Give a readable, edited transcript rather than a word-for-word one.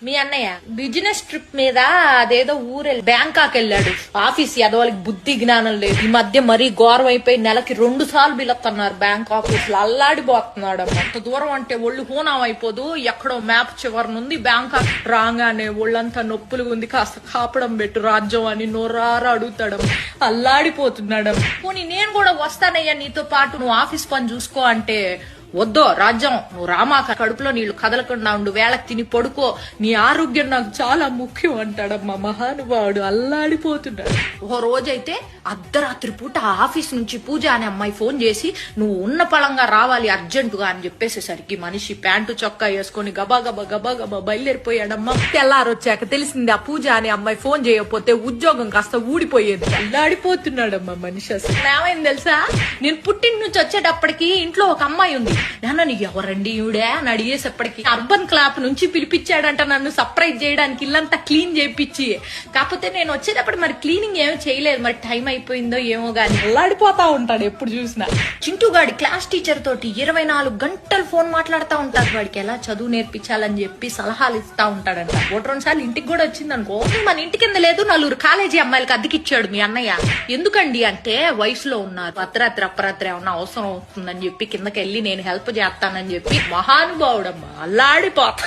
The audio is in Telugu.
మీ అన్నయ్య బిజినెస్ ట్రిప్ మీద అదేదో బ్యాంకాక్ వెళ్ళాడు. ఆఫీస్ ఎదవాళ్ళకి బుద్ధి జ్ఞానం లేదు. ఈ మధ్య మరీ ఘోరం అయిపోయి నెలకి 2 సార్లు బిలొస్తున్నారు బ్యాంక్ ఆఫీస్ లో. అల్లాడిపోతున్నాడు. అంత దూరం అంటే ఒళ్ళు హూనం అయిపోదు. ఎక్కడో మ్యాప్ చివరి నుండి బ్యాంకాక్ రాగానే ఒళ్ళంతా నొప్పులు ఉంది, కాస్త కాపడం పెట్టు రాజ్యం అని నోరారా అడుగుతాడు. అల్లాడిపోతున్నాడు. పోనీ నేను కూడా వస్తానయ్యా నీతో పాటు, నువ్వు ఆఫీస్ పని చూసుకో అంటే, వద్దో రాజ్యం నువ్వు రామాక, కడుపులో నీళ్లు కదలకుండా ఉండు, వేళకు తిని పడుకో, నీ ఆరోగ్యం నాకు చాలా ముఖ్యం అంటాడమ్మా మహానుభావుడు. అల్లాడిపోతున్నాడు. ఓ రోజైతే అర్ధరాత్రి పూట ఆఫీస్ నుంచి పూజ అనే అమ్మాయి ఫోన్ చేసి నువ్వు ఉన్న పళంగా రావాలి అర్జెంటుగా అని చెప్పేసేసరికి మనిషి ప్యాంటు చొక్కా వేసుకొని గబా గబా గబా గబా బయలుదేరిపోయాడమ్మా. తెల్లారొచ్చాక తెలిసింది ఆ పూజ అనే అమ్మాయి ఫోన్ చేయకపోతే ఉద్యోగం కాస్త ఊడిపోయేది. అల్లాడిపోతున్నాడమ్మా మనిషి. అసలు ఏమైంది తెలుసా, నేను పుట్టిన నుంచి వచ్చేటప్పటికి ఇంట్లో ఒక అమ్మాయి ఉంది. నన్ను ఎవరండి ఈవిడే అని అడిగేసేప్పటికి అర్బన్ క్లాప్ నుంచి పిలిపించాడంట నన్ను సర్ప్రైజ్ చేయడానికి, ఇల్లంతా క్లీన్ చేయించి. కాకపోతే నేను వచ్చేటప్పుడు మరి క్లీనింగ్ ఏమీ చేయలేదు, మరి టైం అయిపోయిందో ఏమో గాని అల్లాడిపోతా ఉంటాడు ఎప్పుడు చూసినా. చింటూ గాడి క్లాస్ టీచర్ తోటి 24 గంటలు ఫోన్ మాట్లాడుతూ ఉంటాడు. వాడికి ఎలా చదువు నేర్పించాలని చెప్పి సలహాలు ఇస్తా ఉంటాడంట. 1-2 సార్లు ఇంటికి కూడా వచ్చింది అనుకో. మన ఇంటి కింద లేదు 4 కాలేజీ అమ్మాయిలకి అద్దెకిచ్చాడు మీ అన్నయ్య. ఎందుకండి అంటే వయసులో ఉన్నారు, అర్ధరాత్రి ఏమన్నా అవసరం అవుతుందని చెప్పి కిందకి వెళ్ళి నేను హెల్ప్ చేస్తానని చెప్పి మహానుభావుడమ్మా. అల్లాడిపోతా.